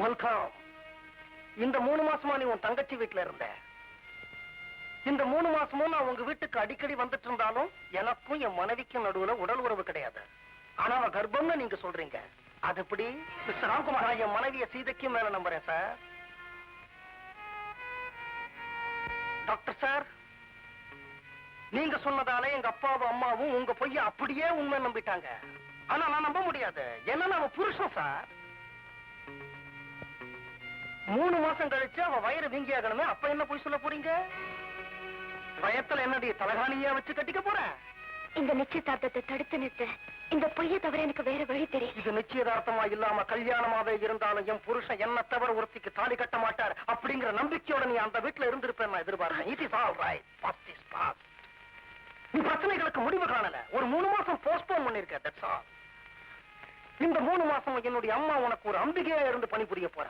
Welcome. இந்த 3 மாசமா நீ உன் தங்கச்சி வீட்டுல இருந்த. இந்த 3 மாசமும் நான் உங்க வீட்டுக்கு அடிக்கடி வந்துட்டு இருந்தாலும் எனக்கும் என் மனைவிக்கும் நடுவுல உடல் உறவு கிடையாது. ஆனா அவ கர்ப்பம்னு நீங்க சொல்றீங்க. அது எப்படி? மிஸ்டர் ராம்குமார், நான் என் மனைவிய சீதைக்கும் மேல நம்புறேன் சார். டாக்டர் சார், நீங்க சொன்னதால எங்க அப்பாவும் அம்மாவும் உங்க பொய்ய அப்படியே உண்மை நம்பிட்டாங்க. ஆனா நான் நம்ப முடியாது. ஏன்னா அவ புருஷன் சார். 3 மாசம் கழிச்சு அவ வயிறு வீங்கி ஆகணுமே, அப்ப என்ன பொய் சொல்ல போறீங்க? பயத்துல என்னுடைய தலகாணியா வச்சு கட்டிக்க போறேன். இந்த நிச்சயதார்த்தத்தை தடுத்து நிறுத்த இந்த பொய்யை தவிர எனக்கு வேற வழி தெரியும். இது நிச்சயதார்த்தமா இல்லாம கல்யாணமாவே இருந்தாலும் என் புருஷன் என்ன தவிர ஒருத்திக்கு தாலி கட்ட மாட்டார் அப்படிங்கிற நம்பிக்கையோட நீ அந்த வீட்டுல இருந்திருப்பேன் நான் எதிர்பார்க்கிறேன். It is all right. Past is past. நீ பிரச்சனைகளுக்கு முடிவு காணல. ஒரு 3 மாசம் போஸ்ட்போன் பண்ணிருக்க. That's all. இந்த 3 மாசம் என்னுடைய அம்மா உனக்கு ஒரு அம்பிகையா இருந்து பணிபுரிய போற.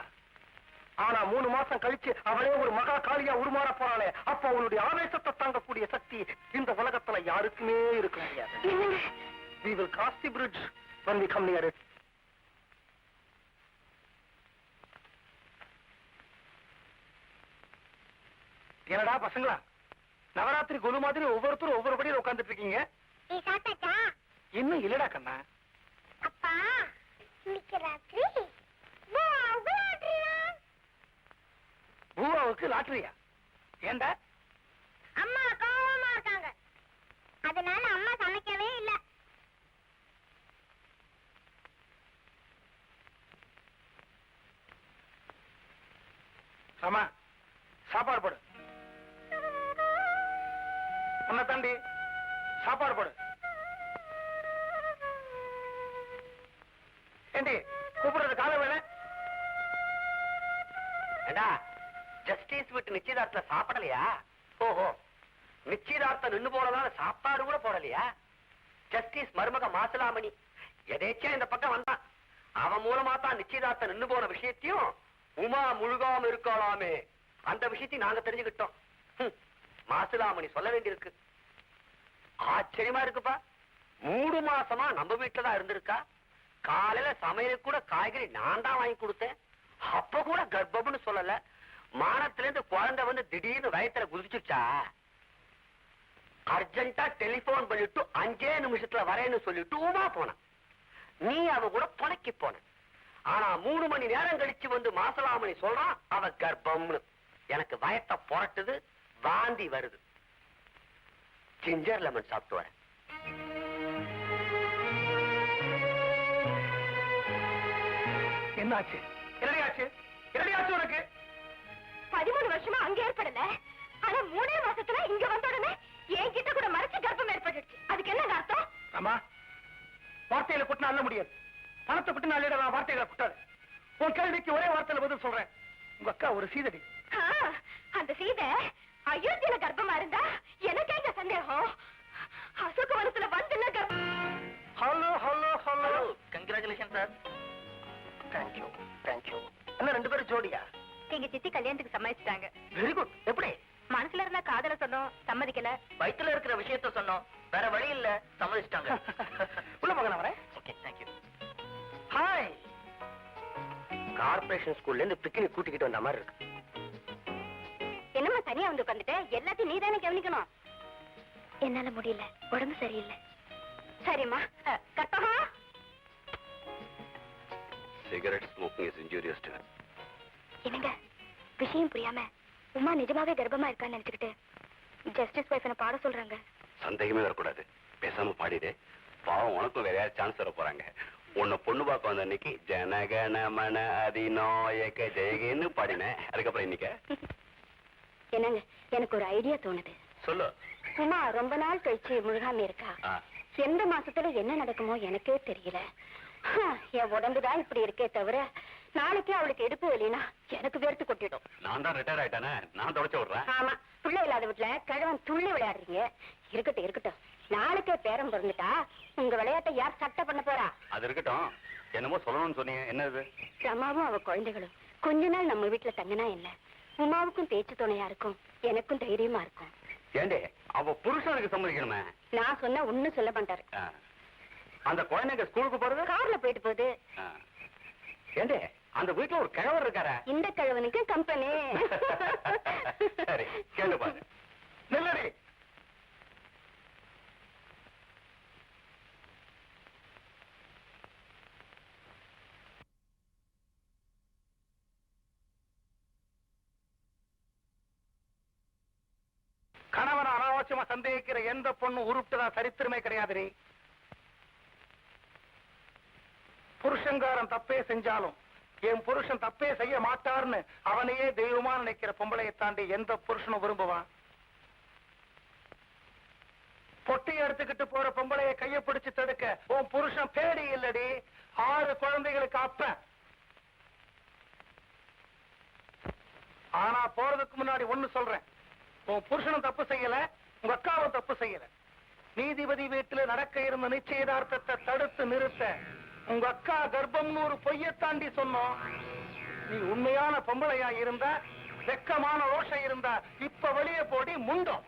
ஆனா 3 மாசம் கழிச்சு அவளே ஒரு மகா காளியா உருமாற போறாளே, அப்ப அவளுடைய ஆவேசத்தை தாங்கக்கூடிய சக்தி இந்த உலகத்துல யாருக்குமே இருக்க முடியாது. We will cross the bridge when we come near it. என்னடா பசங்களா, நவராத்திரி குரு மாதிரி ஒவ்வொருத்தரும் ஒவ்வொரு படியில உட்கார்ந்துட்டு இருக்கீங்க. இன்னும் இல்லடா கண்ணா. அப்பா பூவாவுக்கு லாட்டரியா? ஏண்டா? அம்மா கோவமா இருக்காங்க, அதனால அம்மா சமைக்கவே இல்ல. ஆமா, சாப்பாடு போடு. உன்னை தாண்டி சாப்பாடு போடு. ஏண்டி கூப்பிடுறது கால வேலை? ஏண்டா, ஜஸ்டிஸ் வீட்டு நிச்சயதார்த்தத்துல சாப்பிடலையா? ஓஹோ, நிச்சயதார்த்தம் நின்னு போனதால சாப்பாடு கூட போடலையா? ஜஸ்டிஸ் மருமக மாசலாமணி எதேச்சா இந்த பக்கம் வந்தான். அவன் மூலமா தான் நிச்சயதார்த்தம் நின்னு போன விஷயத்தையும் உமா முழுகாம இருக்காளாமே அந்த விஷயத்தையும் நாங்க தெரிஞ்சுக்கிட்டோம். மாசிலாமணி சொல்ல வேண்டியிருக்கு. ஆச்சரியமா இருக்குப்பா. 3 மாசமா நம்ம வீட்டுலதான் இருந்திருக்கா. காலையில சமையலுக்கு கூட காய்கறி நான் தான் வாங்கி கொடுத்தேன். அப்ப கூட கர்ப்பம்னு சொல்லல. மானத்துல இருந்து குழந்தை வந்து திடீர்னு வயத்துல குதிச்சுச்சா. அர்ஜென்டா டெலிபோன் பண்ணிட்டு 5 நிமிஷத்துல வரேன்னு சொல்லிட்டு உமா போன. நீ அவ கூட துணைக்கு போன. ஆனா 3 மணி நேரம் கழிச்சு வந்து மாசலாமணி சொல்றான் அவ கர்ப்பம்னு. எனக்கு வயத்தை புரட்டுது, வாந்தி வருது. ஜிஞ்சர் லெமன் சாப்பிட்டு வரேன். என்னாச்சு? என்னடியாச்சு? என்னடியாச்சு உனக்கு? 13 வருஷமா அங்க ஏற்படல. ஆனா 3 மாசத்துல இங்க வந்த உடனே என்கிட்ட கூட மறைச்சு கர்ப்பம் ஏற்பட்டுச்சு. அதுக்கு என்ன அர்த்தம்? ஆமா, வார்த்தையில குட்டினா அல்ல முடியாது. பணத்தை குட்டினா அல்ல, வார்த்தைகளை குட்டாது. உன் கேள்விக்கு ஒரே வார்த்தையில பதில் சொல்றேன். உங்க அக்கா ஒரு சீதடி. அந்த சீதை அயோத்தியில கர்ப்பமா இருந்தா எனக்கு எங்க சந்தேகம்? அசோக வனத்துல வந்து கர்ப்பம். Hello hello hello, congratulation sir. Thank you thank you. என்ன 2 பேரும் ஜோடியா? எங்க சித்தி கல்யாணத்துக்கு சம்மதிச்சிட்டாங்க. Very good. எப்படி? மனசுல இருந்த காதல சொன்னோம், சம்மதிக்கல. வயிற்றுல இருக்கிற விஷயத்த சொன்னோம், வேற வழி இல்ல, சம்மதிச்சிட்டாங்க. உள்ள போக நான் வரேன். Okay, thank you. ஹாய். கார்பரேஷன் ஸ்கூல்ல இருந்து பிக்னிக் கூட்டிக்கிட்டு வந்த மாதிரி இருக்கு. என்னம்மா தனியா வந்து உட்காந்துட்ட? எல்லாத்தையும் நீ தானே கவனிக்கணும். என்னால முடியல, உடம்பு சரியில்லை. சரிம்மா. கட்டமா, cigarette smoking is injurious to her. என்னங்க விஷயம் புரியாம உமா நிஜமாவே கர்ப்பமா இருக்கான்னு நினைச்சுக்கிட்டு ஜஸ்டிஸ் வைஃப்னு பாட சொல்றாங்க. சந்தேகமே வரக்கூடாது. பேசாம பாடிடு. பாவம், உனக்கும் வேற யாரும் சான்ஸ் தர போறாங்க. உன்னை பொண்ணு பார்க்க வந்த அன்னைக்கு ஜனகண மன அதிநாயக ஜெயகன்னு பாடினேன். அதுக்கப்புறம் இன்னைக்கு என்னங்க எனக்கு ஒரு ஐடியா தோணுது. சொல்லு. உமா ரொம்ப நாள் கழிச்சு முழுகாம இருக்கா. எந்த மாசத்துல என்ன நடக்குமோ எனக்கே தெரியல. என் உடம்புதான் இப்படி இருக்கே தவிர நாளைக்கு அவளுக்கு எடுப்பு இல்லைன்னா எனக்கு வேர்த்து கொட்டிடும். நான் தான் ரிட்டையர் ஆயிட்டானே, நான் தொடச்சு விடுறேன். ஆமா, பிள்ளை இல்லாத வீட்டுல கிழவன் துள்ளி விளையாடுறீங்க. இருக்கட்டும் இருக்கட்டும், நாளைக்கே பேரம் பிறந்துட்டா உங்க விளையாட்டை யார் சட்டை பண்ண போறா? அது இருக்கட்டும். என்னமோ சொல்லணும்னு சொன்னீங்க, என்னது? ரமாவும் அவ குழந்தைகளும் கொஞ்ச நாள் நம்ம வீட்டுல தங்கினா என்ன? உமாவுக்கும் பேச்சு துணையா இருக்கும், எனக்கும் தைரியமா இருக்கும். ஏண்டே, அவ புருஷனுக்கு சம்மதிக்கணுமே. நான் சொன்ன ஒண்ணும் சொல்ல மாட்டாரு. அந்த குழந்தைங்க ஸ்கூலுக்கு போறது கார்ல போயிட்டு போகுது. ஏண்டே, அந்த வீட்டுல ஒரு கிழவர் இருக்காரா? இந்த கிழவனுக்கு கம்பெனி. சரி, கேளு பாரு. நில்லடி. கணவன் அனாவசியமா சந்தேகிக்கிற எந்த பொண்ணு உருட்டுதான் சரித்திரமே கிடையாது. புருஷங்காரன் தப்பே செஞ்சாலும் என் புருஷன் தப்பே செய்ய மாட்டார்னு அவனையே தெய்வமா நினைக்கிற பொம்பளையை தாண்டி எந்த புருஷனும் விரும்புவான்? பொட்டி எடுத்துக்கிட்டு போற பொம்பளைய கைய பிடிச்சு தடுக்க உன் புருஷன் பேடி இல்லடி, 6 குழந்தைகளுக்கு அப்பன். ஆனா போறதுக்கு முன்னாடி ஒண்ணு சொல்றேன், உன் புருஷனும் தப்பு செய்யல, உங்க அக்காவும் தப்பு செய்யல. நீதிபதி வீட்டுல நடக்க இருந்த நிச்சயதார்த்தத்தை தடுத்து நிறுத்த உங்க அக்கா கர்ப்பம்னு ஒரு பொய்யை தாண்டி சொன்னோம். நீ உண்மையான பொம்பளையா இருந்தா, வெக்கமான ரோஷம் இருந்தா இப்ப வெளியே போடி முண்டோம்.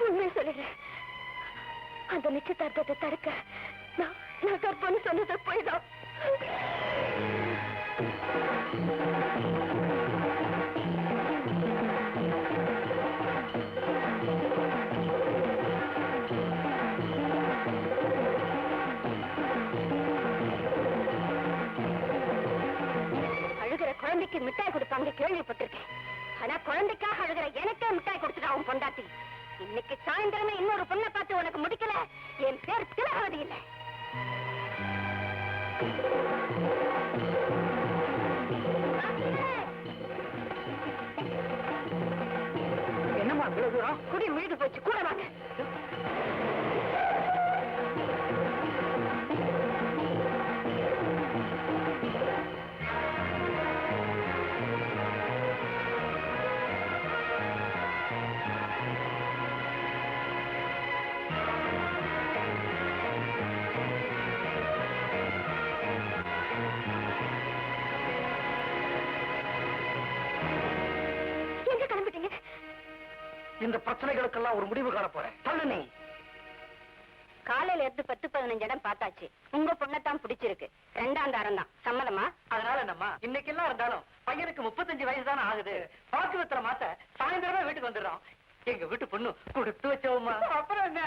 உண்மை சொல்லுறேன், அந்த நிச்சயதார்த்தத்தை தடுக்க நான் கர்ப்பம்னு சொன்னது போய்தான். அழுகிற குழந்தைக்கு மிட்டாய் கொடுப்பாங்க கேள்விப்பட்டிருக்கேன். ஆனா குழந்தைக்காக அழுகிற எனக்கே மிட்டாய் கொடுத்துட்டா அவன் பொண்டாட்டி. இன்னைக்கு சாயந்தரமே இன்னொரு பொண்ணை பார்த்து உனக்கு முடிக்கல, என் பேர் திலகவதி இல்லை. என்னம்மா இவ்வளவு தூரம்? குடி மீது போச்சு, கூட வாங்க. இந்த பிரச்சனைகளுக்கெல்லாம் ஒரு முடிவு காண போறேன். தள்ளு நீ. காலையில இருந்து 10-15 இடம் பார்த்தாச்சு. உங்க பொண்ணத்தான் பிடிச்சிருக்கு. 2ஆம் தாரம் தான். சம்மதமா? அதனால என்னம்மா, இன்னைக்கு எல்லாம் இருந்தாலும் பையனுக்கு 35 வயசு தானே ஆகுது. பாக்குவத்திர மாத்த சாயந்தரமே வீட்டுக்கு வந்துடுறோம். எங்க வீட்டு பொண்ணு கொடுத்து வச்சோம்மா. அப்புறம் என்ன?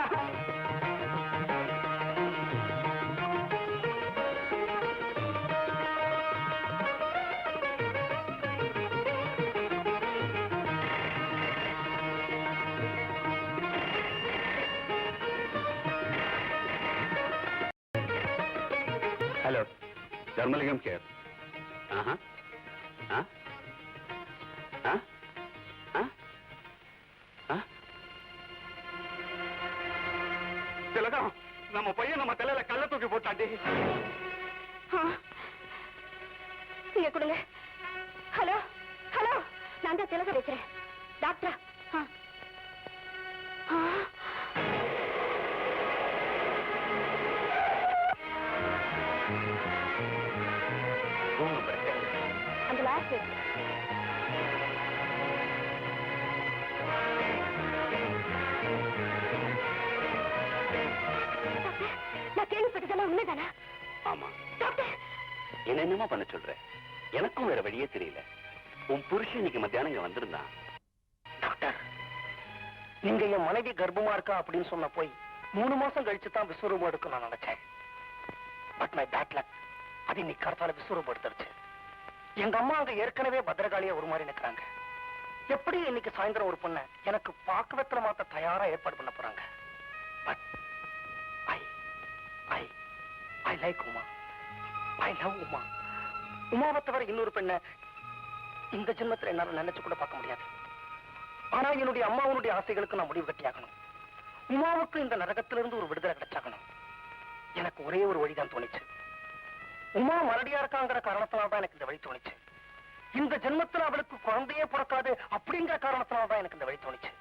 Hello, Dharmalingam here. திலகம், நம்ம பையன் நம்ம தலையில கள்ள தூக்கி போட்டாண்டி. இங்க கொடுங்க. ஹலோ ஹலோ, நான் தான் திலகம் பேசுறேன். டாக்டரா? அந்த லாஸ்ட் நான் கேள்விப்பட்டதெல்லாம் உண்மைதானா? ஆமா. டாக்டர், என்னென்னமா பண்ண சொல்ற? எனக்கும் வேற வழியே தெரியல. உன் புருஷன் இன்னைக்கு மத்தியானம் இங்க வந்திருந்தான். டாக்டர், நீங்க என் மனைவி கர்ப்பமா இருக்கா அப்படின்னு சொன்ன போய் 3 மாசம் கழிச்சு தான் விஸ்வரூபம் எடுக்க நான் நினைச்சேன். பட் மை பேட் லக், அது இன்னைக்கு கடத்தால விஸ்வரூபம் எடுத்துருச்சு. எங்க அம்மா அங்க ஏற்கனவே பத்திரகாளியா ஒரு மாதிரி நிக்கிறாங்க. எப்படி இன்னைக்கு சாயந்தரம் ஒரு பொண்ண எனக்கு பாக்குவத்துல மாத்த தயாரா ஏற்பாடு பண்ண போறாங்க. But I like Uma. I love Uma. உமாவை தவிர இன்னொரு பெண்ண இந்த ஜென்மத்துல என்னால நினைச்சு கூட பார்க்க முடியாது. ஆனா என்னுடைய அம்மாவனுடைய ஆசைகளுக்கு நான் முடிவு கட்டியாகணும். உமாவுக்கு இந்த நரகத்திலிருந்து ஒரு விடுதலை கிடைச்சாகணும். எனக்கு ஒரே ஒரு வழிதான் தோணிச்சு. உமா மலடியா இருக்காங்கிற காரணத்தினால்தான் எனக்கு இந்த வழி தோணுச்சு. இந்த ஜென்மத்துல அவளுக்கு குழந்தையே பிறக்காது அப்படிங்கிற காரணத்தினால்தான் எனக்கு இந்த வழி தோணுச்சு.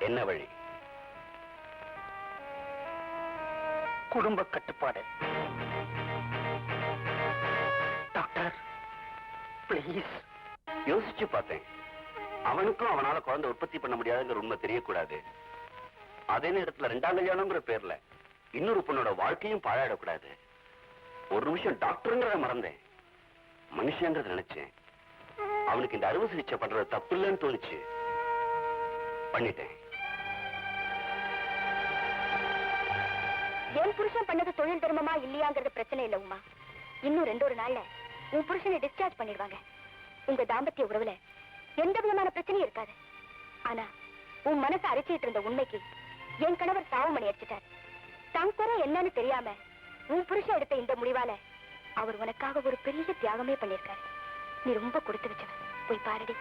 என்ன வழி? குடும்ப கட்டுப்பாடு. Doctor please. யோசிச்சு பார்த்தேன். அவனுக்கும் அவனால குழந்தை உற்பத்தி பண்ண முடியாதுங்கிற உண்மை தெரியக்கூடாது. அதே நேரத்துல 2ஆம் கல்யாணம்ங்கிற பேர்ல இன்னொரு பொண்ணோட வாழ்க்கையும் பாழாடக்கூடாது. ஒரு நிமிஷம் டாக்டருங்கிறத மறந்தேன், மனுஷங்கிறத நினைச்சேன். அவனுக்கு இந்த அறுவை சிகிச்சை பண்றது தப்பு இல்லைன்னு தோணுச்சு, பண்ணிட்டேன். என் புருஷன் பண்ணது தொழில் தர்மமா இல்லையாங்கிறது பிரச்சனை இல்ல உமா. இன்னும் 2 நாள்ல உன் புருஷனை டிஸ்சார்ஜ் பண்ணிடுவாங்க. உங்க தாம்பத்திய உறவுல எந்த விதமான பிரச்சனையும் இருக்காது. ஆனா உன் மனசை அரைச்சிட்டு இருந்த உண்மைக்கு என் கணவர் சாவு மணி அடிச்சிட்டார். தங்குற என்னன்னு தெரியாம உன் புருஷன் எடுத்த இந்த முடிவால அவர் உனக்காக ஒரு பெரிய தியாகமே பண்ணிருக்காரு. நீ ரொம்ப கொடுத்து வச்சவன், போய் பாருடி.